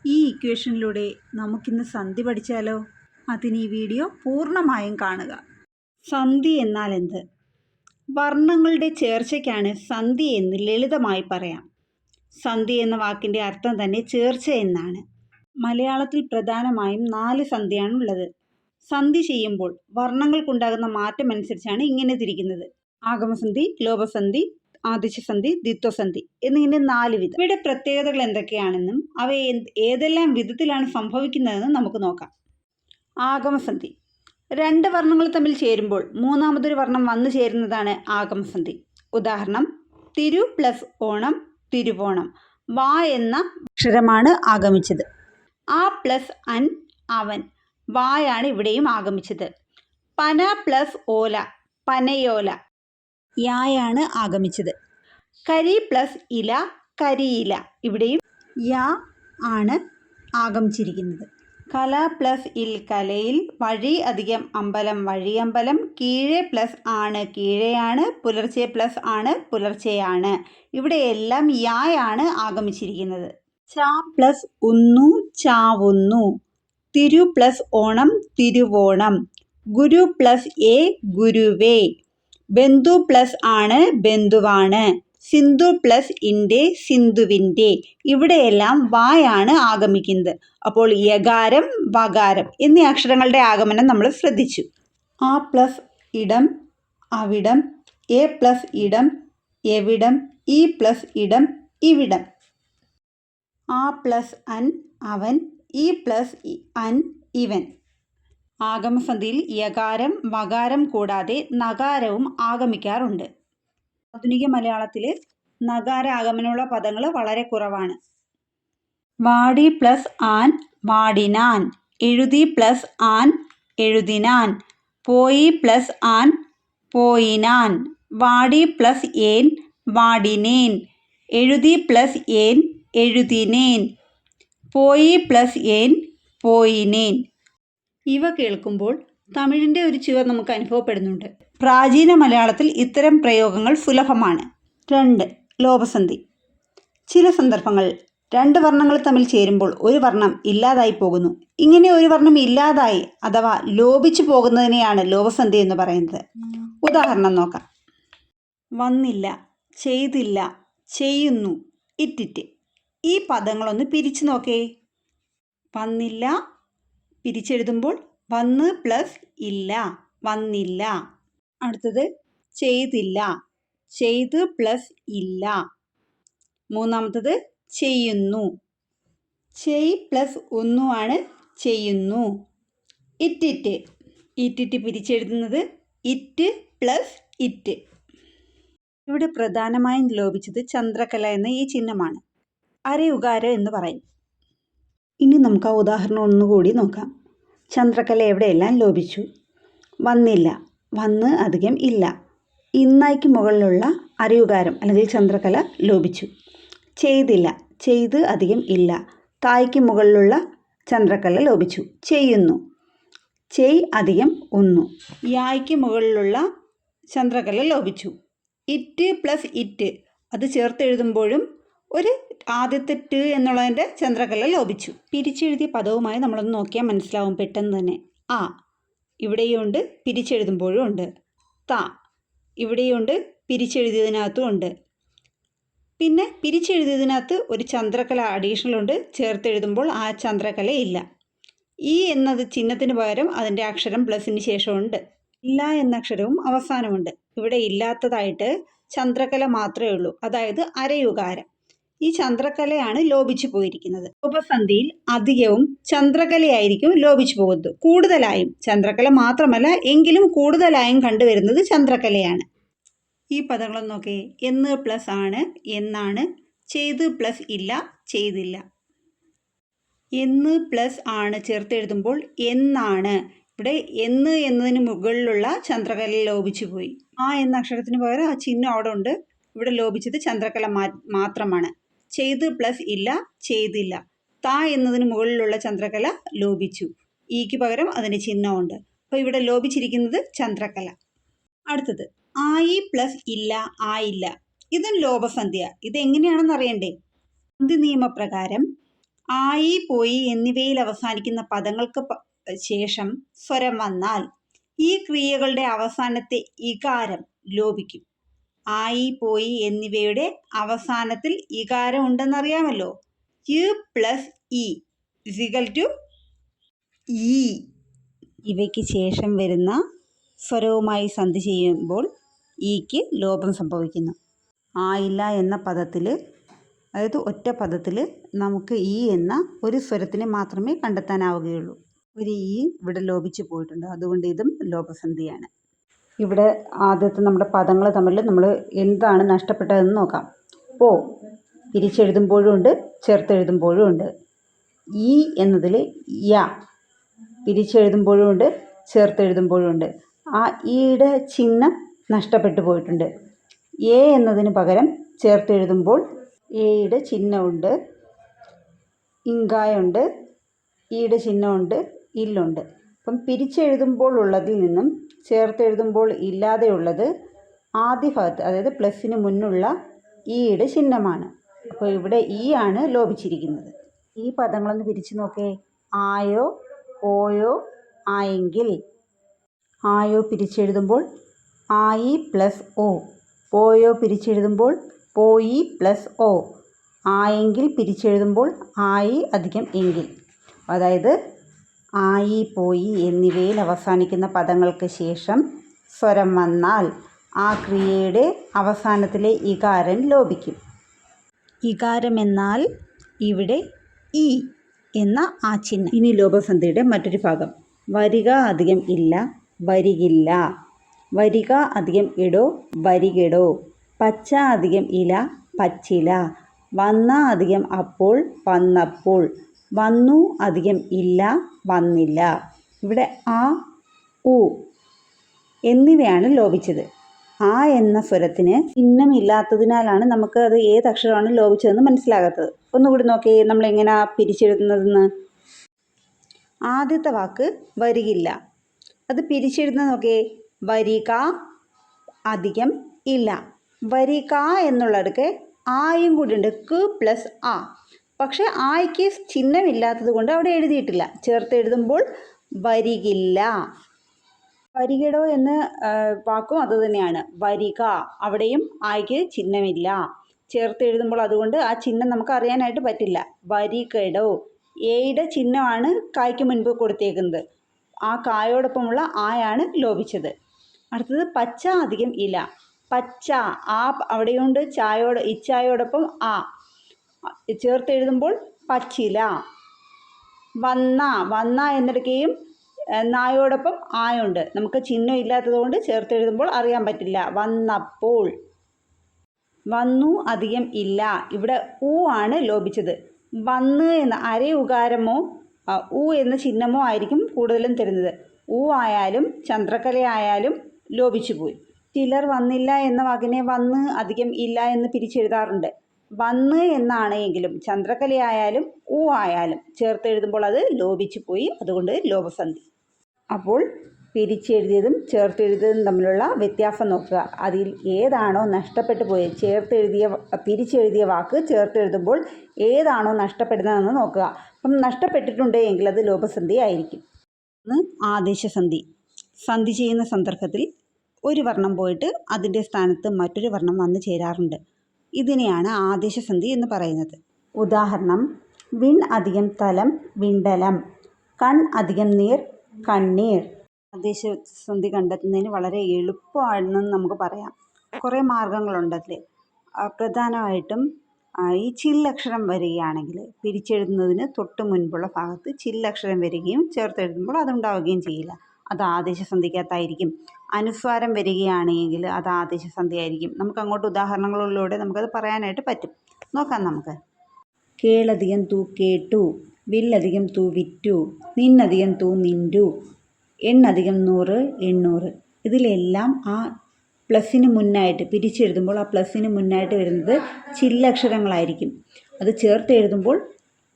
ഈ ഇക്വേഷനിലൂടെ നമുക്കിന്ന് സന്ധി പഠിച്ചാലോ? അതിന് ഈ വീഡിയോ പൂർണ്ണമായും കാണുക. സന്ധി എന്നാൽ എന്ത്? വർണ്ണങ്ങളുടെ ചേർച്ചയ്ക്കാണ് സന്ധി എന്ന് ലളിതമായി പറയാം. സന്ധി എന്ന വാക്കിൻ്റെ അർത്ഥം തന്നെ ചേർച്ച എന്നാണ്. മലയാളത്തിൽ പ്രധാനമായും 4 സന്ധിയാണുള്ളത്. സന്ധി ചെയ്യുമ്പോൾ വർണ്ണങ്ങൾക്കുണ്ടാകുന്ന മാറ്റമനുസരിച്ചാണ് ഇങ്ങനെ തിരിക്കുന്നത്: ആഗമസന്ധി, ലോപസന്ധി, ആദിശസന്ധി, ദ്വിത്വസന്ധി എന്നിങ്ങനെ 4 വിധം. ഇവയുടെ പ്രത്യേകതകൾ എന്തൊക്കെയാണെന്നും അവ ഏതെല്ലാം വിധത്തിലാണ് സംഭവിക്കുന്നതെന്നും നമുക്ക് നോക്കാം. ആഗമസന്ധി: 2 വർണ്ണങ്ങൾ തമ്മിൽ ചേരുമ്പോൾ മൂന്നാമതൊരു വർണ്ണം വന്നു ചേരുന്നതാണ് ആഗമസന്ധി. ഉദാഹരണം: തിരു പ്ലസ് ഓണം, തിരുവോണം. വാ എന്ന അക്ഷരമാണ് ആഗമിച്ചത്. ആ പ്ലസ് അൻ, അവൻ. വായാണ് ഇവിടെയും ആഗമിച്ചത്. പന പ്ലസ് ഓല, പനയോല. യായാണ് ആഗമിച്ചത്. കരി പ്ലസ് ഇല, കരിയില. ഇവിടെയും യാ ആണ് ആഗമിച്ചിരിക്കുന്നത്. കല പ്ലസ് ഇൽ, കലയിൽ. വഴി അധികം അമ്പലം, വഴിയമ്പലം. കീഴെ പ്ലസ് ആണ്, കീഴെയാണ്. പുലർച്ചെ പ്ലസ് ആണ്, പുലർച്ചെയാണ്. ഇവിടെയെല്ലാം യായാണ് ആഗമിച്ചിരിക്കുന്നത്. ചാ പ്ലസ് ഉന്നു, ചാവുന്നു. തിരു പ്ലസ് ഓണം, തിരുവോണം. ഗുരു പ്ലസ് എ, ഗുരുവേ. ബന്ധു പ്ലസ് ആണ്, ബന്ധുവാണ്. സിന്ധു പ്ലസ് ഇൻ്റെ, സിന്ധുവിൻ്റെ. ഇവിടെയെല്ലാം വായാണ് ആഗമിക്കുന്നത്. അപ്പോൾ യകാരം, വകാരം എന്നീ അക്ഷരങ്ങളുടെ ആഗമനം നമ്മൾ ശ്രദ്ധിച്ചു. ആ പ്ലസ് ഇടം, അവിടം. എ പ്ലസ് ഇടം, എവിടം. ഇ പ്ലസ് ഇടം, ഇവിടം. ആ പ്ലസ് അൻ, അവൻ. ഇ പ്ലസ് അൻ, ഇവൻ. ആഗമസന്ധിയിൽ യകാരം, വകാരം കൂടാതെ നകാരവും ആഗമിക്കാറുണ്ട്. ആധുനിക മലയാളത്തിൽ നകാര ആഗമനമുള്ള പദങ്ങൾ വളരെ കുറവാണ്. വാടി പ്ലസ് ആൻ, വാടിനാൻ. എഴുതി പ്ലസ് ആൻ, എഴുതിനാൻ. പോയി പ്ലസ് ആൻ, പോയിനാൻ. വാടി പ്ലസ് ഏൻ, വാടിനേൻ. എഴുതി പ്ലസ് ഏൻ, എഴുതിനേൻ. പോയി പ്ലസ് ഏൻ, പോയിനേൻ. ഇവ കേൾക്കുമ്പോൾ തമിഴിൻ്റെ ഒരു ചുവ നമുക്ക് അനുഭവപ്പെടുന്നുണ്ട്. പ്രാചീന മലയാളത്തിൽ ഇത്തരം പ്രയോഗങ്ങൾ സുലഭമാണ്. 2. ലോപസന്ധി: ചില സന്ദർഭങ്ങളിൽ 2 വർണ്ണങ്ങൾ തമ്മിൽ ചേരുമ്പോൾ ഒരു വർണ്ണം ഇല്ലാതായി പോകുന്നു. ഇങ്ങനെ ഒരു വർണ്ണം ഇല്ലാതായി അഥവാ ലോപിച്ചു പോകുന്നതിനെയാണ് ലോപസന്ധി എന്ന് പറയുന്നത്. ഉദാഹരണം നോക്കാം. വന്നില്ല, ചെയ്തില്ല, ചെയ്യുന്നു, ഇറ്റിറ്റ്. ഈ പദങ്ങളൊന്ന് പിരിച്ചു നോക്കേ. വന്നില്ല പിരിച്ചെഴുതുമ്പോൾ വന്ന് പ്ലസ് ഇല്ല, വന്നില്ല. അടുത്തത് ചെയ്തില്ല, ചെയ്ത് പ്ലസ് ഇല്ല. മൂന്നാമത്തത് ചെയ്യുന്നു, ചെയ് പ്ലസ് ഒന്നു ആണ് ചെയ്യുന്നു. ഇറ്റിറ്റ്, ഇറ്റിറ്റ് പിരിച്ചെഴുതുന്നത് ഇറ്റ് പ്ലസ് ഇറ്റ്. ഇവിടെ പ്രധാനമായും ലോപിച്ചത് ചന്ദ്രകല എന്ന ഈ ചിഹ്നമാണ്. അരയുകാരം എന്ന് പറയും. ഇനി നമുക്ക് ആ ഉദാഹരണം ഒന്നുകൂടി നോക്കാം. ചന്ദ്രകല എവിടെയെല്ലാം ലോപിച്ചു? വന്നില്ല, വന്ന് അധികം ഇല്ല. ഇന്നായിക്ക് മുകളിലുള്ള അരയുകാരം അല്ലെങ്കിൽ ചന്ദ്രകല ലോപിച്ചു. ചെയ്തില്ല, ചെയ്ത് അധികം ഇല്ല. തായ്ക്ക് മുകളിലുള്ള ചന്ദ്രകല ലോപിച്ചു. ചെയ്യുന്നു, ചെയ് അധികം ഒന്നു. യായ്ക്ക് മുകളിലുള്ള ചന്ദ്രകല ലോപിച്ചു. ഇറ്റ് പ്ലസ് ഇറ്റ് അത് ചേർത്തെഴുതുമ്പോഴും ഒരു ആദ്യത്തെ ട് എന്നുള്ളതിൻ്റെ ചന്ദ്രകല ലോപിച്ചു. പിരിച്ചെഴുതിയ പദവുമായി നമ്മളൊന്ന് നോക്കിയാൽ മനസ്സിലാവും പെട്ടെന്ന് തന്നെ. ആ ഇവിടെയുണ്ട്, പിരിച്ചെഴുതുമ്പോഴും ഉണ്ട്. ത ഇവിടെയുണ്ട്, പിരിച്ചെഴുതിയതിനകത്തും ഉണ്ട്. പിന്നെ പിരിച്ചെഴുതിയതിനകത്ത് ഒരു ചന്ദ്രകല അഡീഷണൽ ഉണ്ട്, ചേർത്തെഴുതുമ്പോൾ ആ ചന്ദ്രകല ഇല്ല. ഈ എന്നത് ചിഹ്നത്തിന് പകരം അതിൻ്റെ അക്ഷരം പ്ലസിന് ശേഷമുണ്ട്. ഇല്ല എന്ന അക്ഷരവും അവസാനമുണ്ട്. ഇവിടെ ഇല്ലാത്തതായിട്ട് ചന്ദ്രകല മാത്രമേ ഉള്ളൂ, അതായത് അരയുകാരം. ഈ ചന്ദ്രകലയാണ് ലോപിച്ചു പോയിരിക്കുന്നത്. ലോപസന്ധിയിൽ അധികവും ചന്ദ്രകലയായിരിക്കും ലോപിച്ചു പോകുന്നത്. കൂടുതലായും ചന്ദ്രകല മാത്രമല്ല എങ്കിലും കൂടുതലായും കണ്ടുവരുന്നത് ചന്ദ്രകലയാണ്. ഈ പദങ്ങളൊന്നും നോക്കേ. എന്ന് പ്ലസ് ആണ്, എന്നാണ്. ചെയ്ത് പ്ലസ് ഇല്ല, ചെയ്തില്ല. എന്ന് പ്ലസ് ആണ് ചേർത്തെഴുതുമ്പോൾ എന്നാണ്. ഇവിടെ എന്ന് എന്നതിന് മുകളിലുള്ള ചന്ദ്രകല ലോപിച്ചു പോയി. ആ എന്ന അക്ഷരത്തിന് പകരം ആ ചിഹ്നം അവിടെ ഉണ്ട്. ഇവിടെ ലോപിച്ചത് ചന്ദ്രകല മാത്രമാണ്. ചെയ്ത് പ്ലസ് ഇല്ല, ചെയ്തില്ല. ത എന്നതിന് മുകളിലുള്ള ചന്ദ്രകല ലോപിച്ചു. ഈക്ക് പകരം അതിന് ചിഹ്നമുണ്ട്. അപ്പോൾ ഇവിടെ ലോപിച്ചിരിക്കുന്നത് ചന്ദ്രകല. അടുത്തത് ആയി പ്ലസ് ഇല്ല, ആയില്ല. ഇതും ലോപസന്ധിയ. ഇതെങ്ങനെയാണെന്ന് അറിയണ്ടേ? സന്ധി നിയമപ്രകാരം ആയി, പോയി എന്നിവയിൽ അവസാനിക്കുന്ന പദങ്ങൾക്ക് ശേഷം സ്വരം വന്നാൽ ഈ ക്രിയകളുടെ അവസാനത്തെ ഇകാരം ലോപിക്കും. ആയി, പോയി എന്നിവയുടെ അവസാനത്തിൽ ഇകാരം ഉണ്ടെന്നറിയാമല്ലോ. യു പ്ലസ് ഇ ഇസിക്കൽ ടു ഈ. ഇവയ്ക്ക് ശേഷം വരുന്ന സ്വരവുമായി സന്ധി ചെയ്യുമ്പോൾ ഈക്ക് ലോപം സംഭവിക്കുന്നു. ആയില്ല എന്ന പദത്തിൽ, അതായത് ഒറ്റ പദത്തിൽ നമുക്ക് ഈ എന്ന ഒരു സ്വരത്തിനെ മാത്രമേ കണ്ടെത്താനാവുകയുള്ളൂ. ഒരു ഈ ഇവിടെ ലോപിച്ചു പോയിട്ടുണ്ട്, അതുകൊണ്ട് ഇതും ലോപസന്ധിയാണ്. ഇവിടെ ആദ്യത്തെ നമ്മുടെ പദങ്ങൾ തമ്മിൽ നമ്മൾ എന്താണ് നഷ്ടപ്പെട്ടതെന്ന് നോക്കാം. പോ പിരിച്ചെഴുതുമ്പോഴും ഉണ്ട്, ചേർത്തെഴുതുമ്പോഴും ഉണ്ട്. ഈ എന്നതിൽ യ പിരിച്ചെഴുതുമ്പോഴും ഉണ്ട്, ചേർത്തെഴുതുമ്പോഴും ഉണ്ട്. ആ ഈയുടെ ചിഹ്നം നഷ്ടപ്പെട്ടു പോയിട്ടുണ്ട്. എ എന്നതിന് പകരം ചേർത്തെഴുതുമ്പോൾ എയുടെ ചിഹ്നമുണ്ട്, ഇങ്കായുണ്ട്, ഈയുടെ ചിഹ്നമുണ്ട്, ഇല്ലുണ്ട്. അപ്പം പിരിച്ചെഴുതുമ്പോൾ ഉള്ളതിൽ നിന്നും ചേർത്തെഴുതുമ്പോൾ ഇല്ലാതെയുള്ളത് ആദ്യ ഭാഗത്ത്, അതായത് പ്ലസിന് മുന്നുള്ള ഈയുടെ ചിഹ്നമാണ്. അപ്പോൾ ഇവിടെ ഈ ആണ് ലോപിച്ചിരിക്കുന്നത്. ഈ പദങ്ങളൊന്ന് പിരിച്ചു നോക്കേ. ആയോ, ഓയോ, ആയെങ്കിൽ. ആയോ പിരിച്ചെഴുതുമ്പോൾ ആയി പ്ലസ് ഓ. പോയോ പിരിച്ചെഴുതുമ്പോൾ പോയി പ്ലസ് ഓ. ആയെങ്കിൽ പിരിച്ചെഴുതുമ്പോൾ ആയി അധികം എങ്കിൽ. അതായത് ആയി, പോയി എന്നിവയിൽ അവസാനിക്കുന്ന പദങ്ങൾക്ക് ശേഷം സ്വരം വന്നാൽ ആ ക്രിയയുടെ അവസാനത്തിലെ ഇകാരം ലോപിക്കും. ഇകാരം എന്നാൽ ഇവിടെ ഈ എന്ന ആ ചിഹ്നം. ഇനി ലോപസന്ധിയുടെ മറ്റൊരു ഭാഗം. വരിക അധികം ഇല്ല, വരികില്ല. വരിക അധികം ഇടോ, വരികിടോ. പച്ച അധികം ഇല, പച്ചില. വന്ന അധികം അപ്പോൾ, വന്നപ്പോൾ. വന്നു അധികം ഇല്ല, വന്നില്ല. ഇവിടെ ആ, ഉ എന്നിവയാണ് ലോപിച്ചത്. ആ എന്ന സ്വരത്തിന് ചിഹ്നമില്ലാത്തതിനാലാണ് നമുക്ക് അത് ഏതക്ഷരമാണ് ലോപിച്ചതെന്ന് മനസ്സിലാകാത്തത്. ഒന്നുകൂടി നോക്കിയേ, നമ്മൾ എങ്ങനെയാ പിരിച്ചെഴുതുന്നതെന്ന്. ആദ്യത്തെ വാക്ക് വരികില്ല, അത് പിരിച്ചെഴുതുന്നത് നോക്കിയേ. വരിക അധികം ഇല്ല. വരിക എന്നുള്ളിടക്ക് ആയും കൂടി ഉണ്ട്, ക് പ്ലസ് ആ. പക്ഷെ ആയ്ക്ക് ചിഹ്നമില്ലാത്തത് കൊണ്ട് അവിടെ എഴുതിയിട്ടില്ല. ചേർത്തെഴുതുമ്പോൾ വരികില്ല. വരികിടോ എന്ന വാക്കും അത് തന്നെയാണ്. വരിക, അവിടെയും ആയ്ക്ക് ചിഹ്നമില്ല. ചേർത്തെഴുതുമ്പോൾ അതുകൊണ്ട് ആ ചിഹ്നം നമുക്ക് അറിയാനായിട്ട് പറ്റില്ല. വരികിടോ. എയുടെ ചിഹ്നമാണ് കായ്ക്ക് മുൻപ് കൊടുത്തേക്കുന്നത്. ആ കായോടൊപ്പമുള്ള ആയാണ് ലോപിച്ചത്. അടുത്തത് പച്ച അധികം ഇല. പച്ച, ആ അവിടെയുണ്ട്, ഇച്ചായോടൊപ്പം ആ. ചേർത്തെഴുതുമ്പോൾ പച്ചില. വന്ന എന്നിടയ്ക്കും നായോടൊപ്പം ആയുണ്ട്. നമുക്ക് ചിഹ്നം ഇല്ലാത്തത് കൊണ്ട് ചേർത്തെഴുതുമ്പോൾ അറിയാൻ പറ്റില്ല. വന്നപ്പോൾ. വന്നു അധികം ഇല്ല. ഇവിടെ ഊ ആണ് ലോപിച്ചത്. വന്ന് എന്ന ഉകാരമോ ഊ എന്ന ചിഹ്നമോ ആയിരിക്കും കൂടുതലും തരുന്നത്. ഊ ആയാലും ചന്ദ്രക്കലയായാലും ലോപിച്ചു പോയി. ചിലർ വന്നില്ല എന്ന വാക്കിനെ വന്ന് അധികം ഇല്ല എന്ന് പിരിച്ചെഴുതാറുണ്ട്. വന്ന് എന്നാണ് എങ്കിലും ചന്ദ്രക്കലയായാലും ഊ ആയാലും ചേർത്തെഴുതുമ്പോൾ അത് ലോപിച്ചു പോയി, അതുകൊണ്ട് ലോപസന്ധി. അപ്പോൾ പിരിച്ചെഴുതിയതും ചേർത്തെഴുതിയതും തമ്മിലുള്ള വ്യത്യാസം നോക്കുക. അതിൽ ഏതാണോ നഷ്ടപ്പെട്ടു പോയത്, പിരിച്ചെഴുതിയ വാക്ക് ചേർത്തെഴുതുമ്പോൾ ഏതാണോ നഷ്ടപ്പെടുന്നതെന്ന് നോക്കുക. അപ്പം നഷ്ടപ്പെട്ടിട്ടുണ്ട് എങ്കിൽ അത് ലോപസന്ധി ആയിരിക്കും. ആദേശസന്ധി. സന്ധി ചെയ്യുന്ന സന്ദർഭത്തിൽ ഒരു വർണ്ണം പോയിട്ട് അതിൻ്റെ സ്ഥാനത്ത് മറ്റൊരു വർണ്ണം വന്നു ചേരാറുണ്ട്. ഇതിനെയാണ് ആദേശസന്ധി എന്ന് പറയുന്നത്. ഉദാഹരണം: വിൺ അധികം തലം, വിണ്ടലം. കൺ അധികം നീർ, കണ്ണീർ. ആദേശസന്ധി കണ്ടെത്തുന്നതിന് വളരെ എളുപ്പമാണെന്ന് നമുക്ക് പറയാം. കുറേ മാർഗങ്ങളുണ്ട് അതിൽ. പ്രധാനമായിട്ടും ഈ ചില്ലക്ഷരം വരികയാണെങ്കിൽ പിരിച്ചെഴുതുന്നതിന് തൊട്ട് മുൻപുള്ള ഭാഗത്ത് ചില്ലക്ഷരം വരികയും ചേർത്തെഴുതുമ്പോൾ അതുണ്ടാവുകയും ചെയ്യില്ല. അത് ആദേശസന്ധിക്കകത്തായിരിക്കും. അനുസ്വാരം വരികയാണെങ്കിൽ അത് ആദേശസന്ധി ആയിരിക്കും. നമുക്ക് അങ്ങോട്ട് ഉദാഹരണങ്ങളിലൂടെ നമുക്കത് പറയാനായിട്ട് പറ്റും. നോക്കാം നമുക്ക്. കേളധികം തൂ കേട്ടു, വില്ലധികം തൂ വിറ്റു, നിന്നധികം തൂ നിൻറ്റു, എണ്ണധികം 100 800. ഇതിലെല്ലാം ആ പ്ലസിന് മുന്നായിട്ട് പിരിച്ചെഴുതുമ്പോൾ ആ പ്ലസിന് മുന്നായിട്ട് വരുന്നത് ചില്ലക്ഷരങ്ങളായിരിക്കും. അത് ചേർത്തെഴുതുമ്പോൾ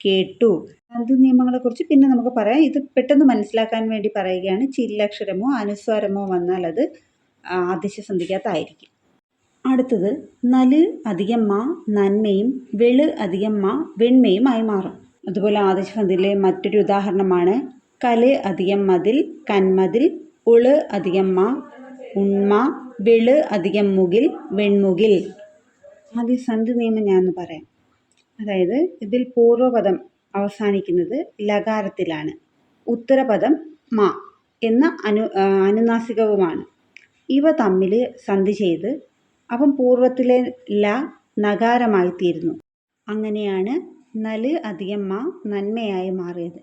കേട്ടു. സന്ധി നിയമങ്ങളെക്കുറിച്ച് പിന്നെ നമുക്ക് പറയാം. ഇത് പെട്ടെന്ന് മനസ്സിലാക്കാൻ വേണ്ടി പറയുകയാണ്. ചില്ലക്ഷരമോ അനുസ്വാരമോ വന്നാൽ അത് ആദേശസന്ധിക്കകത്തായിരിക്കും. അടുത്തത് നല് അധികം മാ നന്മയും, വെള് അധികം മാ വെണ്മയും ആയി മാറും. അതുപോലെ ആദേശസന്ധിയിലെ മറ്റൊരു ഉദാഹരണമാണ് കല് അധികം മതിൽ, കന്മതിൽ, ഉള് അധികം മ, ഉണ്മ, വെള് അധികം മുകിൽ, വെൺമുകിൽ. ആദ്യ സന്ധി നിയമം ഞാനൊന്ന് പറയാം. അതായത് ഇതിൽ പൂർവ്വപദം അവസാനിക്കുന്നത് ലകാരത്തിലാണ്. ഉത്തരപദം മ എന്ന അനുനാസികവുമാണ്. ഇവ തമ്മിൽ സന്ധി ചെയ്ത് അപ്പം പൂർവ്വത്തിലെ ല നകാരമായി തീരുന്നു. അങ്ങനെയാണ് നല് അധികം മ നന്മയായി മാറിയത്.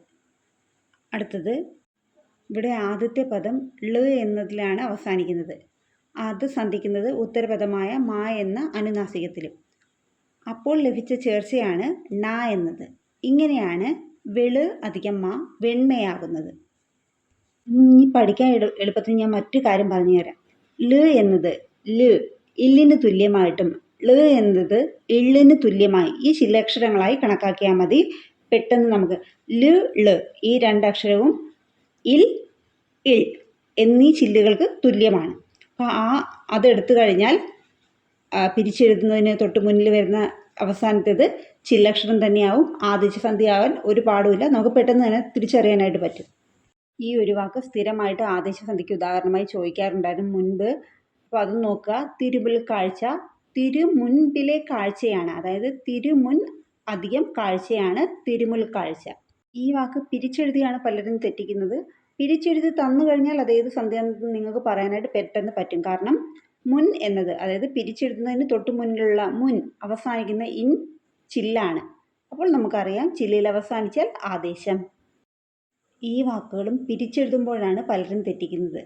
അടുത്തത് ഇവിടെ ആദ്യത്തെ പദം ള് എന്നതിലാണ് അവസാനിക്കുന്നത്. അത് സന്ധിക്കുന്നത് ഉത്തരപദമായ മ എന്ന അനുനാസികത്തിലും. അപ്പോൾ ലഭിച്ച ചേർച്ചയാണ് ണ എന്നത്. ഇങ്ങനെയാണ് വെള് അധികം മ വെണ്മയാകുന്നത്. ഇനി പഠിക്കാൻ എളുപ്പത്തിന് ഞാൻ മറ്റു കാര്യം പറഞ്ഞുതരാം. ല് എന്നത് ല് ഇല്ലിന് തുല്യമായിട്ടും ള് എന്നത് എള്ളിന് തുല്യമായി ഈ ചില്ലക്ഷരങ്ങളായി കണക്കാക്കിയാൽ മതി. പെട്ടെന്ന് നമുക്ക് ല് ള് ഈ രണ്ടക്ഷരവും ഇൽ ഇൾ എന്നീ ചില്ലുകൾക്ക് തുല്യമാണ്. അപ്പോൾ അതെടുത്തു കഴിഞ്ഞാൽ പിരിച്ചെഴുതുന്നതിന് തൊട്ട് മുന്നിൽ വരുന്ന അവസാനത്തേത് ചില്ലക്ഷരം തന്നെയാവും. ആദേശസന്ധിയാവാൻ ഒരു പാടുമില്ല. നമുക്ക് പെട്ടെന്ന് തന്നെ തിരിച്ചറിയാനായിട്ട് പറ്റും. ഈ ഒരു വാക്ക് സ്ഥിരമായിട്ട് ആദേശസന്ധിക്ക് ഉദാഹരണമായി ചോദിക്കാറുണ്ടായിരുന്നു മുൻപ്. അപ്പോൾ അതും നോക്കുക. തിരുമുൽ കാഴ്ച, തിരുമുൻപിലെ കാഴ്ചയാണ്. അതായത് തിരുമുൻ അധികം കാഴ്ചയാണ് തിരുമുൽ കാഴ്ച. ഈ വാക്ക് പിരിച്ചെഴുതിയാണ് പലരും തെറ്റിക്കുന്നത്. പിരിച്ചെഴുതി തന്നു കഴിഞ്ഞാൽ അതേത് സന്ധിയാണെന്ന് നിങ്ങൾക്ക് പറയാനായിട്ട് പെട്ടെന്ന് പറ്റും. കാരണം മുൻ എന്നത് അതായത് പിരിച്ചെഴുതുന്നതിന് തൊട്ട് മുന്നിലുള്ള മുൻ അവസാനിക്കുന്ന ഇൻ ചില്ലാണ്. അപ്പോൾ നമുക്കറിയാം ചില്ലയിൽ അവസാനിച്ചാൽ ആദേശം. ഈ വാക്കുകളും പിരിച്ചെഴുതുമ്പോഴാണ് പലരും തെറ്റിക്കുന്നത്.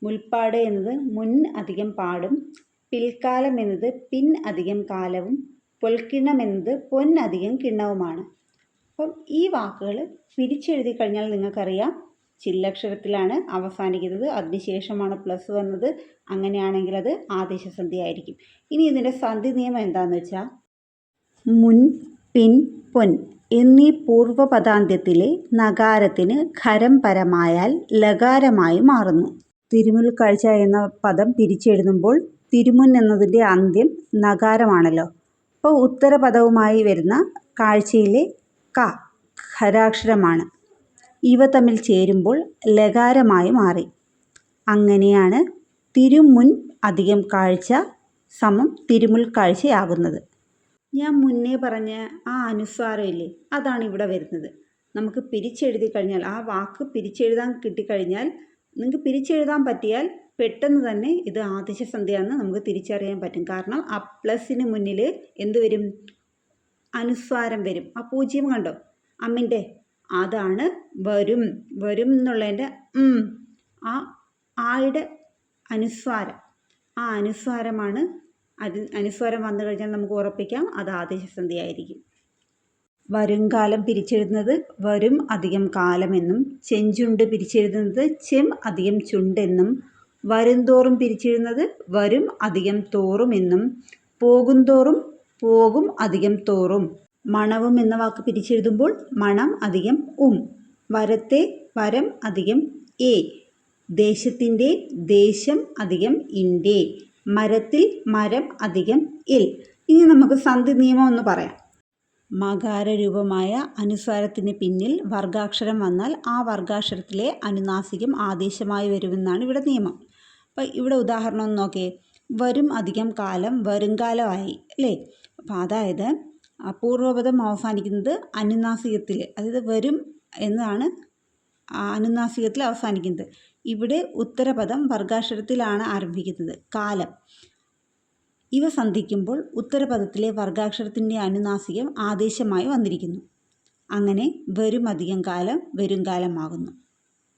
മുൽപ്പാട് എന്നത് മുൻ അധികം പാടും, പിൽക്കാലം എന്നത് പിൻ അധികം കാലവും, പൊൽക്കിണ്ണം എന്നത് പൊൻ അധികം കിണ്ണവുമാണ്. അപ്പം ഈ വാക്കുകൾ പിരിച്ചെഴുതി കഴിഞ്ഞാൽ നിങ്ങൾക്കറിയാം ചില്ലക്ഷരത്തിലാണ് അവസാനിക്കുന്നത്, അതിനുശേഷമാണ് പ്ലസ് വന്നത്. അങ്ങനെയാണെങ്കിൽ അത് ആദേശസന്ധി ആയിരിക്കും. ഇനി ഇതിൻ്റെ സന്ധി നിയമം എന്താണെന്ന് വെച്ചാൽ മുൻ, പിൻ, പൊൻ എന്നീ പൂർവ്വപദാന്ത്യത്തിലെ നകാരത്തിന് ഖരം പരമായാൽ ലകാരമായി മാറുന്നു. തിരുമുൽ കാഴ്ച എന്ന പദം പിരിച്ചെഴുതുമ്പോൾ തിരുമുൻ എന്നതിൻ്റെ അന്ത്യം നകാരമാണല്ലോ. അപ്പോൾ ഉത്തരപദവുമായി വരുന്ന കാഴ്ചയിലെ ക ഖരാക്ഷരമാണ്. ഇവ തമ്മിൽ ചേരുമ്പോൾ ലകാരമായി മാറി. അങ്ങനെയാണ് തിരുമുൻ അധികം കാഴ്ച സമം തിരുമുൽ കാഴ്ചയാകുന്നത്. ഞാൻ മുന്നേ പറഞ്ഞ ആ അനുസ്വാരമില്ലേ, അതാണ് ഇവിടെ വരുന്നത്. നമുക്ക് പിരിച്ചെഴുതി കഴിഞ്ഞാൽ ആ വാക്ക് പിരിച്ചെഴുതാൻ കിട്ടിക്കഴിഞ്ഞാൽ നിങ്ങൾക്ക് പിരിച്ചെഴുതാൻ പറ്റിയാൽ പെട്ടെന്ന് തന്നെ ഇത് ആദേശസന്ധിയാണെന്ന് നമുക്ക് തിരിച്ചറിയാൻ പറ്റും. കാരണം ആ പ്ലസിന് മുന്നിൽ എന്ത് വരും? അനുസ്വാരം വരും. ആ പൂജ്യം കണ്ടോ അമ്മിൻ്റെ, അതാണ് വരും. വരും എന്നുള്ളതിൻ്റെ ആ ആയുടെ അനുസ്വാരം, ആ അനുസ്വാരമാണ്. അനുസ്വാരം വന്നു കഴിഞ്ഞാൽ നമുക്ക് ഉറപ്പിക്കാം അത് ആദേശസന്ധി ആയിരിക്കും. വരുംകാലം പിരിച്ചെഴുതുന്നത് വരും അധികം കാലമെന്നും, ചെഞ്ചുണ്ട് പിരിച്ചെഴുതുന്നത് ചെം അധികം ചുണ്ടെന്നും, വരുംതോറും പിരിച്ചെഴുതുന്നത് വരും അധികം തോറും എന്നും, പോകുന്തോറും പോകും അധികം തോറും. മണവും എന്ന വാക്ക് പിരിച്ചെഴുതുമ്പോൾ മണം അധികം വരത്തെ വരം അധികം എ, ദേശത്തിൻ്റെ ദേശം അധികം ഇൻ്റെ, മരത്തിൽ മരം അധികം ഇൽ. ഇനി നമുക്ക് സന്ധി നിയമം ഒന്ന് പറയാം. മകാരരൂപമായ അനുസ്വാരത്തിന് പിന്നിൽ വർഗാക്ഷരം വന്നാൽ ആ വർഗാക്ഷരത്തിലെ അനുനാസികം ആദേശമായി വരുമെന്നാണ് ഇവിടെ നിയമം. അപ്പോൾ ഇവിടെ ഉദാഹരണം ഒന്ന് നോക്കിയേ. വരും അധികം കാലം വരുംകാലമായി അല്ലേ. അപ്പോൾ അതായത് പൂർവ്വപദം അവസാനിക്കുന്നത് അനുനാസികത്തിൽ, അതായത് വരും എന്നതാണ് അനുനാസികത്തിൽ അവസാനിക്കുന്നത്. ഇവിടെ ഉത്തരപദം വർഗാക്ഷരത്തിലാണ് ആരംഭിക്കുന്നത്, കാലം. ഇവ സന്ധിക്കുമ്പോൾ ഉത്തരപദത്തിലെ വർഗാക്ഷരത്തിൻ്റെ അനുനാസികം ആദേശമായി വന്നിരിക്കുന്നു. അങ്ങനെ വരും അധികം കാലം വരുംകാലമാകുന്നു.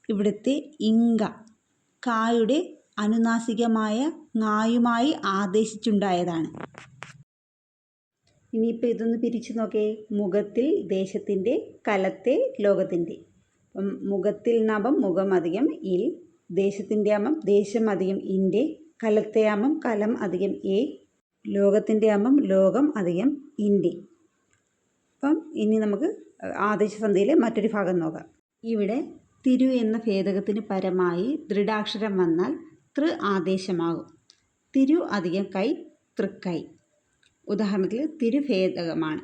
ഇവിടുത്തെ ഇങ്ക കായുടെ അനുനാസികമായ ങായുമായി ആദേശിച്ചുണ്ടായതാണ്. ഇനിയിപ്പോൾ ഇതൊന്ന് പിരിച്ചു നോക്കേ. മുഖത്തിൽ ദേശത്തിൻ്റെ, കലത്തെ ലോകത്തിൻ്റെ. അപ്പം മുഖത്തിൽ നഭം മുഖം അധികം ഇൽ, ദേശത്തിൻ്റെ അമം ദേശം അധികം ഇൻ്റെ, കലത്തെ അമം കലം അധികം എ, ലോകത്തിൻ്റെ അമം ലോകം അധികം ഇൻ്റെ. അപ്പം ഇനി നമുക്ക് ആദേശസന്ധിയിലെ മറ്റൊരു ഭാഗം നോക്കാം. ഇവിടെ തിരു എന്ന ഭേദകത്തിന് പരമായി ദൃഢാക്ഷരം വന്നാൽ തൃ ആദേശമാകും. തിരു അധികം കൈ തൃക്കൈ. ഉദാഹരണത്തിൽ തിരുഭേദകമാണ്.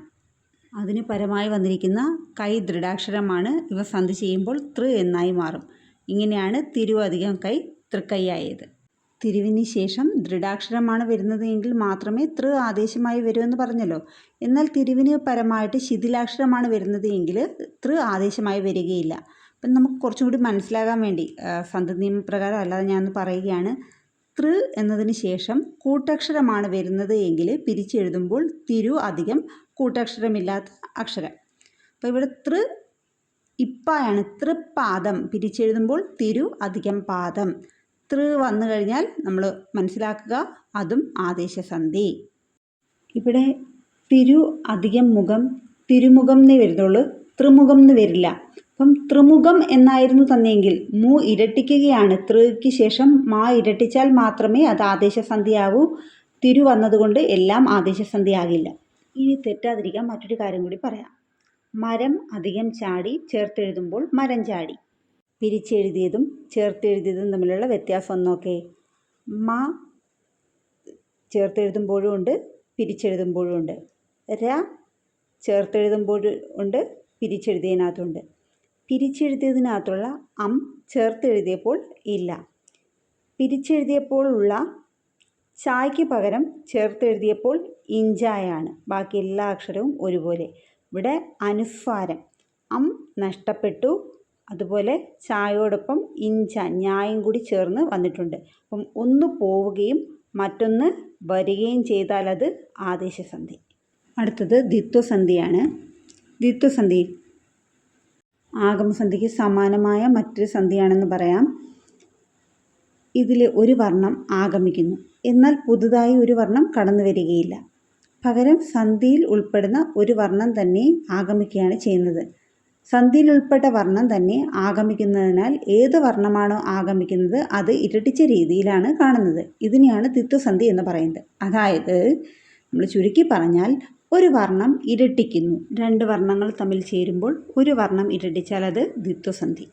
അതിന് പരമായി വന്നിരിക്കുന്ന കൈ ദൃഢാക്ഷരമാണ്. ഇവ സന്ധി ചെയ്യുമ്പോൾ തൃ എന്നായി മാറും. ഇങ്ങനെയാണ് തിരു അധികം കൈ തൃക്കൈയായത്. തിരുവിന് ശേഷം ദൃഢാക്ഷരമാണ് വരുന്നത് എങ്കിൽ മാത്രമേ തൃ ആദേശമായി വരൂ എന്ന് പറഞ്ഞല്ലോ. എന്നാൽ തിരുവിന് പരമായിട്ട് ശിഥിലാക്ഷരമാണ് വരുന്നത് എങ്കിൽ തൃ ആദേശമായി വരികയില്ല. അപ്പം നമുക്ക് കുറച്ചും കൂടി മനസ്സിലാകാൻ വേണ്ടി സന്ധി നിയമപ്രകാരം അല്ലാതെ ഞാൻ പറയുകയാണ്. തൃ എന്നതിന് ശേഷം കൂട്ടക്ഷരമാണ് വരുന്നത് എങ്കിൽ പിരിച്ചെഴുതുമ്പോൾ തിരു അധികം കൂട്ടക്ഷരമില്ലാത്ത അക്ഷരം. അപ്പോൾ ഇവിടെ തൃ ഇപ്പായാണ്. തൃപ്പാദം പിരിച്ചെഴുതുമ്പോൾ തിരു അധികം പാദം. തൃ വന്നു കഴിഞ്ഞാൽ നമ്മൾ മനസ്സിലാക്കുക അതും ആദേശസന്ധി. ഇവിടെ തിരു അധികം മുഖം തിരുമുഖം എന്നേ വരുന്നുള്ളൂ, ത്രിമുഖം എന്ന് വരില്ല. അപ്പം ത്രിമുഖം എന്നായിരുന്നു തന്നെയെങ്കിൽ മു ഇരട്ടിക്കുകയാണ്. തൃക്ക് ശേഷം മാ ഇരട്ടിച്ചാൽ മാത്രമേ അത് ആദേശസന്ധിയാവൂ. തിരു വന്നതുകൊണ്ട് എല്ലാം ആദേശസന്ധിയാകില്ല. ഇനി തെറ്റാതിരിക്കാൻ മറ്റൊരു കാര്യം കൂടി പറയാം. മരം അധികം ചാടി ചേർത്തെഴുതുമ്പോൾ മരം ചാടി. പിരിച്ചെഴുതിയതും ചേർത്തെഴുതിയതും തമ്മിലുള്ള വ്യത്യാസം ഒന്നൊക്കെ. മ ചേർത്തെഴുതുമ്പോഴും ഉണ്ട്, പിരിച്ചെഴുതുമ്പോഴും ഉണ്ട്. ര ചേർത്തെഴുതുമ്പോഴും ഉണ്ട്, പിരിച്ചെഴുതിയതിനകത്തുണ്ട്. പിരിച്ചെഴുതിയതിനകത്തുള്ള ചേർത്തെഴുതിയപ്പോൾ ഇല്ല. പിരിച്ചെഴുതിയപ്പോഴുള്ള ചായ്ക്ക് പകരം ചേർത്തെഴുതിയപ്പോൾ ഇഞ്ചായാണ്. ബാക്കി എല്ലാ അക്ഷരവും ഒരുപോലെ. ഇവിടെ അനുസ്വാരം നഷ്ടപ്പെട്ടു. അതുപോലെ ചായോടൊപ്പം ഇഞ്ച ന്യായം കൂടി ചേർന്ന് വന്നിട്ടുണ്ട്. അപ്പം ഒന്ന് പോവുകയും മറ്റൊന്ന് വരികയും ചെയ്താൽ അത് ആദേശസന്ധി. അടുത്തത് ദ്വിത്വസന്ധിയാണ്. ദ്വിത്വസന്ധി ആഗമസന്ധിക്ക് സമാനമായ മറ്റൊരു സന്ധിയാണെന്ന് പറയാം. ഇതിൽ ഒരു വർണ്ണം ആഗമിക്കുന്നു, എന്നാൽ പുതുതായി ഒരു വർണ്ണം കടന്നു വരികയില്ല. പകരം സന്ധിയിൽ ഉൾപ്പെടുന്ന ഒരു വർണ്ണം തന്നെ ആഗമിക്കുകയാണ് ചെയ്യുന്നത്. സന്ധിയിൽ ഉൾപ്പെട്ട വർണ്ണം തന്നെ ആഗമിക്കുന്നതിനാൽ ഏത് വർണ്ണമാണോ ആഗമിക്കുന്നത് അത് ഇരട്ടിച്ച രീതിയിലാണ് കാണുന്നത്. ഇതിനെയാണ് ദ്വിത്വസന്ധി എന്ന് പറയുന്നത്. അതായത് നമ്മൾ ചുരുക്കി പറഞ്ഞാൽ ഒരു വർണ്ണം ഇരട്ടിക്കുന്നു. രണ്ട് വർണ്ണങ്ങൾ തമ്മിൽ ചേരുമ്പോൾ ഒരു വർണ്ണം ഇരട്ടിച്ചാൽ അത് ദ്വിത്വസന്ധി.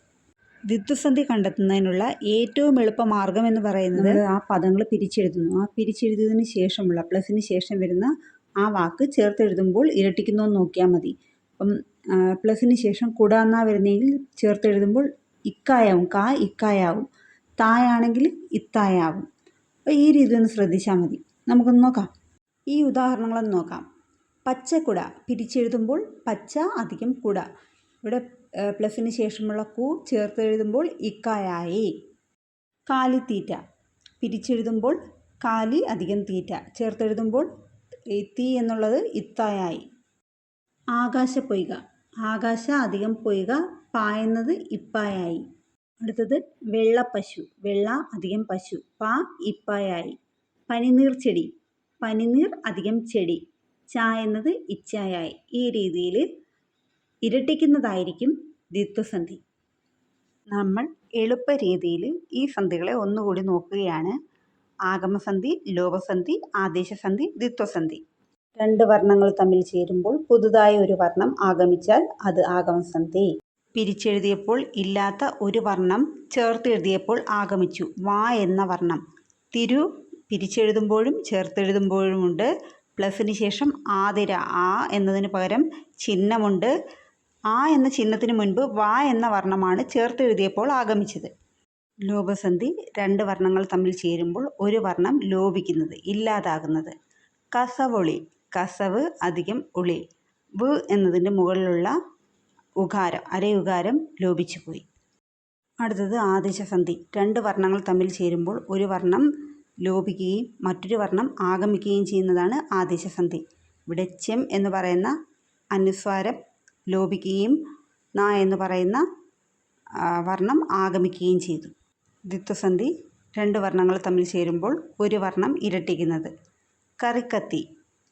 ദ്വിത്വസന്ധി കണ്ടെത്തുന്നതിനുള്ള ഏറ്റവും എളുപ്പമാർഗം എന്ന് പറയുന്നത് ആ പദങ്ങൾ പിരിച്ചെഴുതുന്നു. ആ പിരിച്ചെഴുതിയതിന് ശേഷമുള്ള പ്ലസിന് ശേഷം വരുന്ന ആ വാക്ക് ചേർത്തെഴുതുമ്പോൾ ഇരട്ടിക്കുന്നു എന്ന് നോക്കിയാൽ മതി. അപ്പം പ്ലസിന് ശേഷം കുട എന്നാ വരുന്നതെങ്കിൽ ചേർത്തെഴുതുമ്പോൾ ഇക്കായാവും. കാ ഇക്കായാവും. തായാണെങ്കിൽ ഇത്തായാവും. അപ്പോൾ ഈ രീതി ഒന്ന് ശ്രദ്ധിച്ചാൽ മതി. നമുക്കൊന്ന് നോക്കാം. ഈ ഉദാഹരണങ്ങളൊന്ന് നോക്കാം. പച്ചക്കുട പിരിച്ചെഴുതുമ്പോൾ പച്ച അധികം കുട. ഇവിടെ പ്ലസിന് ശേഷമുള്ള കു ചേർത്തെഴുതുമ്പോൾ ഇക്കായായി. കാലിത്തീറ്റ പിരിച്ചെഴുതുമ്പോൾ കാലി അധികം തീറ്റ. ചേർത്തെഴുതുമ്പോൾ തീ എന്നുള്ളത് ഇത്തായായി. ആകാശപ്പൊയ്ക ആകാശ അധികം പൊയ്ക പായുന്നത് ഇപ്പായായി. അടുത്തത് വെള്ളപ്പശു വെള്ള അധികം പശു പാ ഇപ്പായായി. പനിനീർ ചെടി പനിനീർ അധികം ചെടി ച എന്നത് ഇച്ചായായി. ഈ രീതിയിൽ ഇരട്ടിക്കുന്നതായിരിക്കും ദ്വിത്വസന്ധി. നമ്മൾ എളുപ്പ രീതിയിൽ ഈ സന്ധികളെ ഒന്നുകൂടി നോക്കുകയാണ്. ആഗമസന്ധി, ലോപസന്ധി, ആദേശസന്ധി, ദ്വിത്വസന്ധി. രണ്ട് വർണ്ണങ്ങൾ തമ്മിൽ ചേരുമ്പോൾ പുതുതായി ഒരു വർണ്ണം ആഗമിച്ചാൽ അത് ആഗമസന്ധി. പിരിച്ചെഴുതിയപ്പോൾ ഇല്ലാത്ത ഒരു വർണ്ണം ചേർത്തെഴുതിയപ്പോൾ ആഗമിച്ചു. വാ എന്ന വർണ്ണം. തിരു പിരിച്ചെഴുതുമ്പോഴും ചേർത്തെഴുതുമ്പോഴുമുണ്ട്. പ്ലസിന് ശേഷം ആതിര ആ എന്നതിന് പകരം ചിഹ്നമുണ്ട്. ആ എന്ന ചിഹ്നത്തിന് മുൻപ് വാ എന്ന വർണ്ണമാണ് ചേർത്തെഴുതിയപ്പോൾ ആഗമിച്ചത്. ലോപസന്ധി രണ്ട് വർണ്ണങ്ങൾ തമ്മിൽ ചേരുമ്പോൾ ഒരു വർണ്ണം ലോപിക്കുന്നത്, ഇല്ലാതാകുന്നത്. കസവൊളി കസവ് അധികം ഉളി. വ് എന്നതിൻ്റെ മുകളിലുള്ള ഉകാരം അരയുകാരം ലോപിച്ചു പോയി. അടുത്തത് ആദേശസന്ധി. രണ്ട് വർണ്ണങ്ങൾ തമ്മിൽ ചേരുമ്പോൾ ഒരു വർണ്ണം ലോപിക്കുകയും മറ്റൊരു വർണ്ണം ആഗമിക്കുകയും ചെയ്യുന്നതാണ് ആദേശസന്ധി. ഇവിടെ ചെം എന്ന് പറയുന്ന അനുസ്വാരം ലോപിക്കുകയും ന എന്ന് പറയുന്ന വർണ്ണം ആഗമിക്കുകയും ചെയ്തു. ദ്വിത്വസന്ധി രണ്ട് വർണ്ണങ്ങൾ തമ്മിൽ ചേരുമ്പോൾ ഒരു വർണ്ണം ഇരട്ടിക്കുന്നത്. കറിക്കത്തി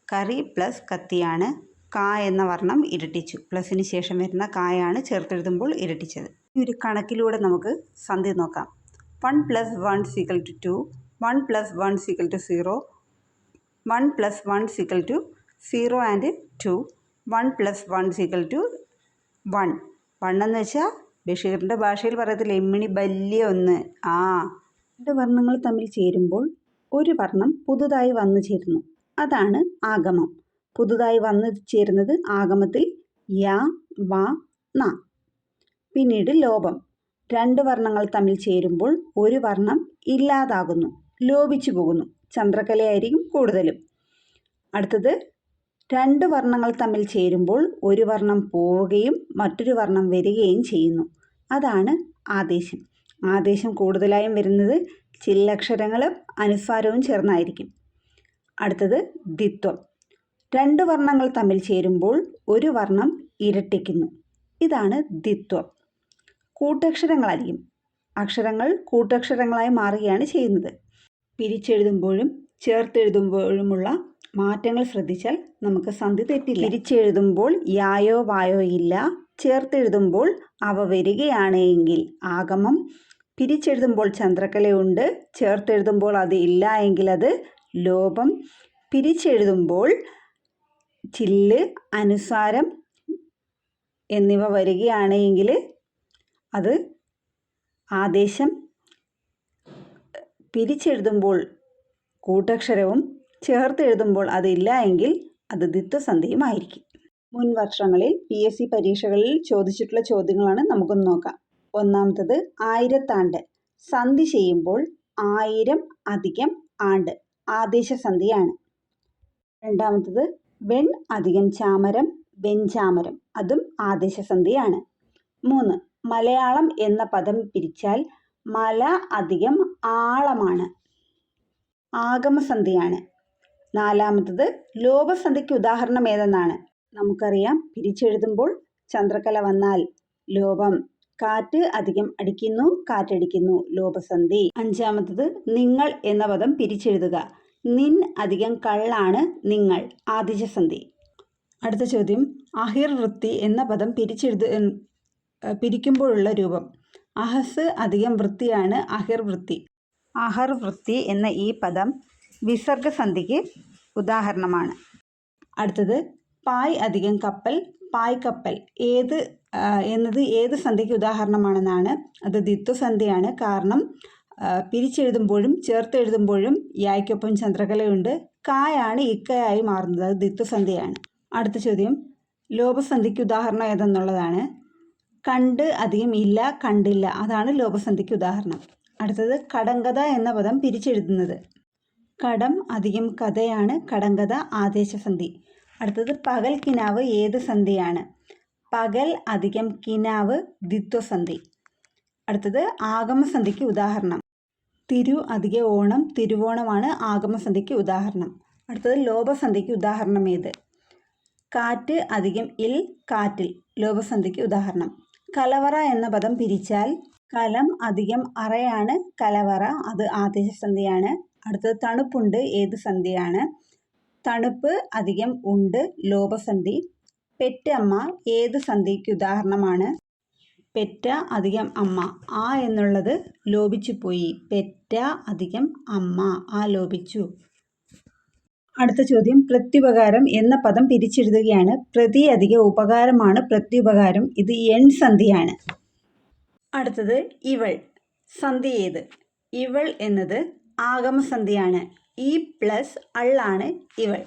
കറി പ്ലസ് കത്തിയാണ്. കാ എന്ന വർണ്ണം ഇരട്ടിച്ചു. പ്ലസിന് ശേഷം വരുന്ന കായാണ് ചേർത്തെഴുതുമ്പോൾ ഇരട്ടിച്ചത്. ഈ ഒരു കണക്കിലൂടെ നമുക്ക് സന്ധി നോക്കാം. 1 + 1 = 2, 1 + 1 = 0, 1 + 1 = 0 and 2, 1 + 1 = 1. 1 എന്ന് വെച്ചാൽ ബഷീറിൻ്റെ ഭാഷയിൽ പറയത്തില്ല, എമ്മിണി ബല്യ ഒന്ന്. രണ്ട് വർണ്ണങ്ങൾ തമ്മിൽ ചേരുമ്പോൾ ഒരു വർണ്ണം പുതുതായി വന്നു ചേരുന്നു. അതാണ് ആഗമം. പുതുതായി വന്നു ചേരുന്നത് ആഗമത്തിൽ യ, വ, ന. പിന്നീട് ലോപം. 2 വർണ്ണങ്ങൾ തമ്മിൽ ചേരുമ്പോൾ ഒരു വർണ്ണം ഇല്ലാതാകുന്നു, ലോപിച്ചു പോകുന്നു. ചന്ദ്രക്കലയായിരിക്കും കൂടുതലും. അടുത്തത് 2 വർണ്ണങ്ങൾ തമ്മിൽ ചേരുമ്പോൾ ഒരു വർണ്ണം പോവുകയും മറ്റൊരു വർണ്ണം വരികയും ചെയ്യുന്നു. അതാണ് ആദേശം. ആദേശം കൂടുതലായും വരുന്നത് ചില്ലക്ഷരങ്ങളും അനുസ്വാരവും ചേർന്നായിരിക്കും. അടുത്തത് ദ്വിത്വം. 2 വർണ്ണങ്ങൾ തമ്മിൽ ചേരുമ്പോൾ ഒരു വർണ്ണം ഇരട്ടിക്കുന്നു. ഇതാണ് ദ്വിത്വം. കൂട്ടക്ഷരങ്ങളായിരിക്കും. അക്ഷരങ്ങൾ കൂട്ടക്ഷരങ്ങളായി മാറുകയാണ് ചെയ്യുന്നത്. പിരിച്ചെഴുതുമ്പോഴും ചേർത്തെഴുതുമ്പോഴുമുള്ള മാറ്റങ്ങൾ ശ്രദ്ധിച്ചാൽ നമുക്ക് സന്ധി തെറ്റില്ല. പിരിച്ചെഴുതുമ്പോൾ യായോ വായോ ഇല്ല. ചേർത്തെഴുതുമ്പോൾ അവ വരികയാണ് എങ്കിൽ ആഗമം. പിരിച്ചെഴുതുമ്പോൾ ചന്ദ്രക്കലയുണ്ട്. ചേർത്തെഴുതുമ്പോൾ അത് ഇല്ല എങ്കിൽ അത് ലോപം. പിരിച്ചെഴുതുമ്പോൾ ചില്ല്, അനുസ്വാരം എന്നിവ വരികയാണ് എങ്കിൽ അത് ആദേശം. പിരിച്ചെഴുതുമ്പോൾ കൂട്ടക്ഷരവും ചേർത്തെഴുതുമ്പോൾ അതില്ല എങ്കിൽ അത് ദ്വിത്വസന്ധിയുമായിരിക്കും. മുൻ വർഷങ്ങളിൽ PSC പരീക്ഷകളിൽ ചോദിച്ചിട്ടുള്ള ചോദ്യങ്ങളാണ് നമുക്കൊന്ന് നോക്കാം. ഒന്നാമത്തത് ആയിരത്താണ്ട്. സന്ധി ചെയ്യുമ്പോൾ 1000 അധികം ആണ്ട്, ആദേശസന്ധിയാണ്. രണ്ടാമത്തത് വെൺ അധികം ചാമരം, വെഞ്ചാമരം, അതും ആദേശസന്ധിയാണ്. 3. മലയാളം എന്ന പദം പിരിച്ചാൽ മല അധികം ആളമാണ്, ആഗമസന്ധിയാണ്. നാലാമത്തത് ലോപസന്ധിക്ക് ഉദാഹരണം ഏതെന്നാണ്. നമുക്കറിയാം, പിരിച്ചെഴുതുമ്പോൾ ചന്ദ്രക്കല വന്നാൽ ലോപം. കാറ്റ് അധികം അടിക്കുന്നു, കാറ്റടിക്കുന്നു, ലോപസന്ധി. അഞ്ചാമത്തത് നിങ്ങൾ എന്ന പദം പിരിച്ചെഴുതുക. നിൻ അധികം കള്ളാണ്, നിങ്ങൾ, ആദേശസന്ധി. അടുത്ത ചോദ്യം, അഹിർ വൃത്തി എന്ന പദം പിരിക്കുമ്പോഴുള്ള രൂപം. അഹസ് അധികം വൃത്തിയാണ്, അഹിർ വൃത്തി. അഹർ വൃത്തി എന്ന ഈ പദം വിസർഗസന്ധിക്ക് ഉദാഹരണമാണ്. അടുത്തത് പായ് അധികം കപ്പൽ, പായ്ക്കപ്പൽ എന്നത് ഏത് സന്ധിക്ക് ഉദാഹരണമാണെന്നാണ്. അത് ദ്വിത്വസന്ധിയാണ്. കാരണം പിരിച്ചെഴുതുമ്പോഴും ചേർത്തെഴുതുമ്പോഴും യായ്ക്കൊപ്പം ചന്ദ്രകലയുണ്ട്. കായാണ് ഇക്കയായി മാറുന്നത്, അത് ദ്വിത്വസന്ധിയാണ്. അടുത്ത ചോദ്യം, ലോപസന്ധിക്ക് ഉദാഹരണം ഏതെന്നുള്ളതാണ്. കണ്ട് അധികം ഇല്ല, കണ്ടില്ല, അതാണ് ലോപസന്ധിക്ക് ഉദാഹരണം. അടുത്തത് കടങ്കഥ എന്ന പദം പിരിച്ചെഴുതുന്നത്. കടം അധികം കഥയാണ്, കടങ്കഥ, ആദേശസന്ധി. അടുത്തത് പകൽ കിനാവ് ഏത് സന്ധിയാണ്. പകൽ അധികം കിനാവ്, ദ്വിത്വസന്ധി. അടുത്തത് ആഗമസന്ധിക്ക് ഉദാഹരണം. തിരു അധികം ഓണം, തിരുവോണമാണ് ആഗമസന്ധിക്ക് ഉദാഹരണം. അടുത്തത് ലോപസന്ധിക്ക് ഉദാഹരണം ഏത്. കാറ്റ് അധികം ഇൽ, കാറ്റിൽ, ലോപസന്ധിക്ക് ഉദാഹരണം. കലവറ എന്ന പദം പിരിച്ചാൽ കലം അധികം അറയാണ്, കലവറ, അത് ആദേശസന്ധിയാണ്. അടുത്തത് തണുപ്പുണ്ട് ഏത് സന്ധിയാണ്. തണുപ്പ് അധികം ഉണ്ട്, ലോപസന്ധി. പെറ്റമ്മ ഏത് സന്ധിക്ക് ഉദാഹരണമാണ്. പെറ്റ അധികം അമ്മ, ആ എന്നുള്ളത് ലോപിച്ചു പോയി. പെറ്റ അധികം അമ്മ, ആ ലോപിച്ചു. അടുത്ത ചോദ്യം, പ്രത്യുപകാരം എന്ന പദം പിരിച്ചെഴുതുകയാണ്. പ്രതി അധികം ഉപകാരമാണ് പ്രത്യുപകാരം, ഇത് എൺ സന്ധിയാണ്. അടുത്തത് ഇവൾ. സന്ധി ഏത്. ഇവൾ എന്നത് ആഗമസന്ധിയാണ്. ഈ പ്ലസ് അള്ളാണ് ഇവൾ.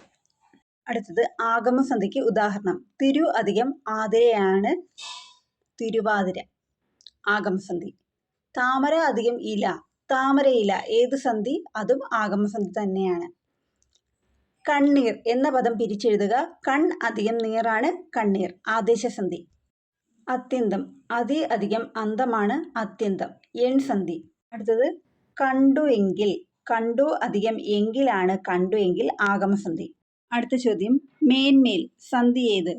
അടുത്തത് ആഗമസന്ധിക്ക് ഉദാഹരണം. തിരു അധികം ആതിരയാണ്, തിരുവാതിര, ആഗമസന്ധി. താമര അധികം ഇല, താമരയില, ഏത് സന്ധി, അതും ആഗമസന്ധി തന്നെയാണ്. കണ്ണീർ എന്ന പദം പിരിച്ചെഴുതുക. കൺ അധികം നീറാണ്, കണ്ണീർ, ആദേശസന്ധി. അത്യന്തം, അതി അധികം അന്തമാണ്, അത്യന്തം, എൺ സന്ധി. അടുത്തത് കണ്ടു എങ്കിൽ. കണ്ടു അധികം എങ്കിലാണ്, കണ്ടു എങ്കിൽ, ആഗമസന്ധി. അടുത്ത ചോദ്യം, മേന്മേൽ. സന്ധി ഏത്.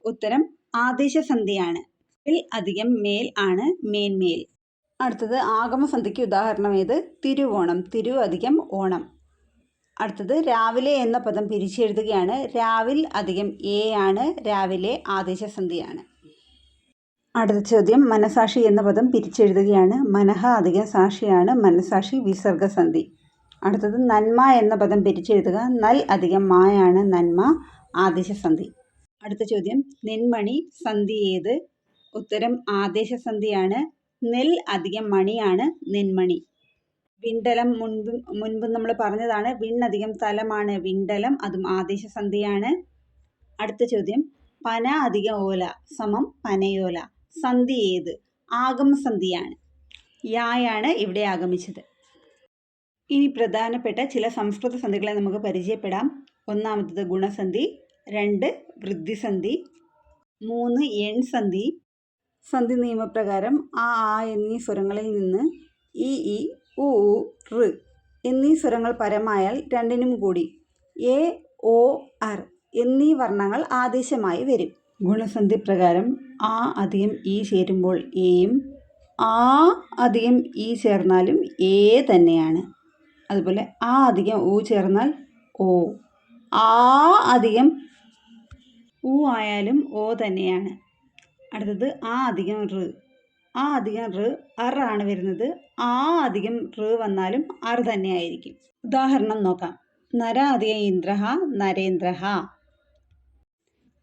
ഉത്തരം ആദേശസന്ധിയാണ്. ൽ അധികം മേൽ ആണ്, മേന്മേൽ. അടുത്തത് ആഗമസന്ധിക്ക് ഉദാഹരണം ഏത്. തിരുവോണം, തിരു അധികം ഓണം. അടുത്തത് രാവിലെ എന്ന പദം പിരിച്ചെഴുതുകയാണ്. രാവിൽ അധികം എ ആണ്, രാവിലെ, ആദേശസന്ധിയാണ്. അടുത്ത ചോദ്യം, മനസാക്ഷി എന്ന പദം പിരിച്ചെഴുതുകയാണ്. മനഃ അധികം സാക്ഷിയാണ്, മനസാക്ഷി, വിസർഗസന്ധി. അടുത്തത് നന്മ എന്ന പദം പിരിച്ചെഴുതുക. നൽ അധികം മായാണ്, നന്മ, ആദേശസന്ധി. അടുത്ത ചോദ്യം, നെന്മണി. സന്ധി ഏത്. ഉത്തരം ആദേശസന്ധിയാണ്. നെൽ അധികം മണിയാണ്, നെന്മണി. വിണ്ടലം മുൻപ് നമ്മൾ പറഞ്ഞതാണ്. വിണ്ണധികം തലമാണ്, വിണ്ടലം, അതും ആദേശസന്ധിയാണ്. അടുത്ത ചോദ്യം, പന അധികം ഓല സമം പനയോല. സന്ധി ഏത്? ആഗമസന്ധിയാണ്. യായാണ് ഇവിടെ ആഗമിച്ചത്. ഇനി പ്രധാനപ്പെട്ട ചില സംസ്കൃത സന്ധികളെ നമുക്ക് പരിചയപ്പെടാം. ഒന്നാമത്തത് ഗുണസന്ധി, 2 വൃദ്ധിസന്ധി, 3 എൺസന്ധി. സന്ധി നിയമപ്രകാരം ആ എന്നീ സ്വരങ്ങളിൽ നിന്ന് ഇ ഉ ഋ എന്നീ സ്വരങ്ങൾ പരമായാൽ രണ്ടിനും കൂടി എ ഓ അർ എന്നീ വർണ്ണങ്ങൾ ആദേശമായി വരും. ഗുണസന്ധി പ്രകാരം ആ അധികം ഈ ചേരുമ്പോൾ എയും ആ അധികം ഈ ചേർന്നാലും എ തന്നെയാണ്. അതുപോലെ ആ അധികം ഊ ചേർന്നാൽ ഓ, ആ അധികം ഊ ആയാലും ഓ തന്നെയാണ്. അടുത്തത് ആ അധികം ഋ. ആ അധികം ഋ അർ ആണ് വരുന്നത്. ആ അധികം ഋ വന്നാലും അർ തന്നെയായിരിക്കും. ഉദാഹരണം നോക്കാം. നര അധികം ഇന്ദ്രഹ നരേന്ദ്രഹ.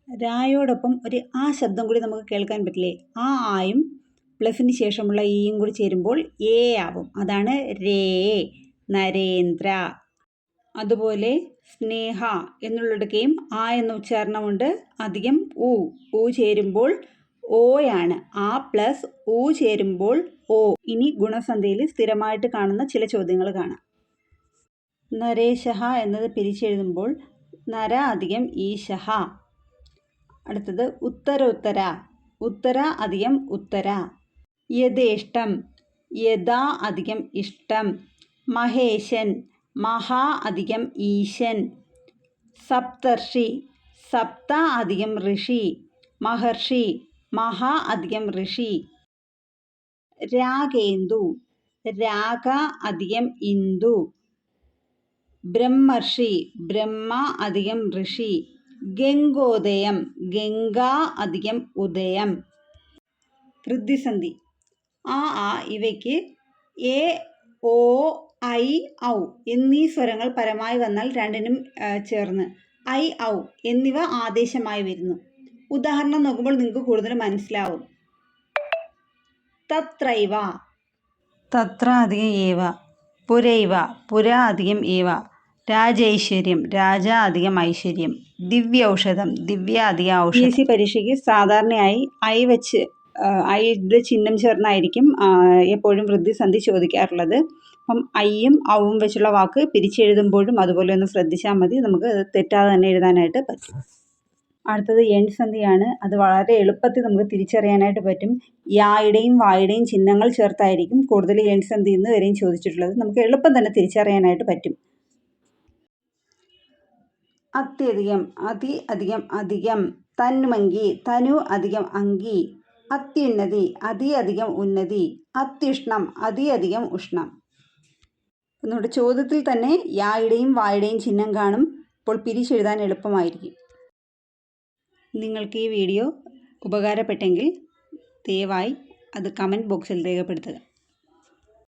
രായോടൊപ്പം ഒരു ആ ശബ്ദം കൂടി നമുക്ക് കേൾക്കാൻ പറ്റില്ലേ? ആ ആയും പ്ലസിന് ശേഷമുള്ള ഈയും കൂടി ചേരുമ്പോൾ എ ആവും. അതാണ് രേ, നരേന്ദ്ര. അതുപോലെ സ്നേഹ എന്നുള്ളിടക്കെയും ആ എന്ന ഉച്ചാരണമുണ്ട്. അധികം ഊ ചേരുമ്പോൾ ഓയാണ്. ആ പ്ലസ് ഊ ചേരുമ്പോൾ ഓ. ഇനി ഗുണസന്ധിയിൽ സ്ഥിരമായിട്ട് കാണുന്ന ചില ചോദ്യങ്ങൾ കാണാം. നരേശഹ എന്നത് പിരിച്ചെഴുതുമ്പോൾ നര അധികം ഈശഹ. അടുത്തത് ഉത്തര, ഉത്തര അധികം ഉത്തര. യഥേഷ്ടം, യഥാ അധികം ഇഷ്ടം. മഹേശൻ, മഹാ അധികം ഈശൻ. സപ്തർഷി, സപ്ത അധികം ഋഷി. മഹർഷി, മഹാ അധികം ഋഷി. രാഗേന്ദു, രാഗ അധികം ഇന്ദു. ബ്രഹ്മർഷി, ബ്രഹ്മ അധികം ഋഷി. ഗംഗോദയം, ഗംഗ അധികം ഉദയം. വൃദ്ധിസന്ധി ആ ഇവയ്ക്ക് എ ഓ ഐ ഔ എന്നീ സ്വരങ്ങൾ പരമായി വന്നാൽ രണ്ടിനും ചേർന്ന് ഐ ഔ എന്നിവ ആദേശമായി വരുന്നു. ഉദാഹരണം നോക്കുമ്പോൾ നിങ്ങൾക്ക് കൂടുതൽ മനസ്സിലാവും. തത്രൈവ, തത്ര അധികം ഏവ. പുരൈവ, പുര അധികം ഏവ. രാജൈശ്വര്യം, രാജ അധികം ഐശ്വര്യം. ദിവ്യൌഷധം, ദിവ്യ അധികം ഔഷധം. PSC പരീക്ഷയ്ക്ക് സാധാരണയായി ഐ വെച്ച് ഐയുടെ ചിഹ്നം ചേർന്നായിരിക്കും എപ്പോഴും വൃദ്ധിസന്ധി ചോദിക്കാറുള്ളത്. അപ്പം ഐയും ഔവും വെച്ചുള്ള വാക്ക് പിരിച്ചെഴുതുമ്പോഴും അതുപോലെ ഒന്ന് ശ്രദ്ധിച്ചാൽ മതി. നമുക്ക് തെറ്റാതെ തന്നെ എഴുതാനായിട്ട് പറ്റും. അടുത്തത് എൺസന്ധിയാണ്. അത് വളരെ എളുപ്പത്തിൽ നമുക്ക് തിരിച്ചറിയാനായിട്ട് പറ്റും. യായുടെയും വായുടെയും ചിഹ്നങ്ങൾ ചേർത്തായിരിക്കും കൂടുതൽ എൺസന്ധി എന്ന് വരെയും ചോദിച്ചിട്ടുള്ളത്. നമുക്ക് എളുപ്പം തന്നെ തിരിച്ചറിയാനായിട്ട് പറ്റും. അത്യധികം, അതി അധികം അധികം. തന്മങ്കി, തനു അധികം അങ്കി. അത്യുന്നതി, അതി അധികം ഉന്നതി. അത്യുഷ്ണം, അതി അധികം ഉഷ്ണം. നമ്മുടെ ചോദ്യത്തിൽ തന്നെ യായുടെയും വായുടെയും ചിഹ്നം കാണും. അപ്പോൾ പിരിച്ചെഴുതാൻ എളുപ്പമായിരിക്കും. നിങ്ങൾക്ക് ഈ വീഡിയോ ഉപകാരപ്പെട്ടെങ്കിൽ ദയവായി അത് കമൻറ്റ് ബോക്സിൽ രേഖപ്പെടുത്തുക.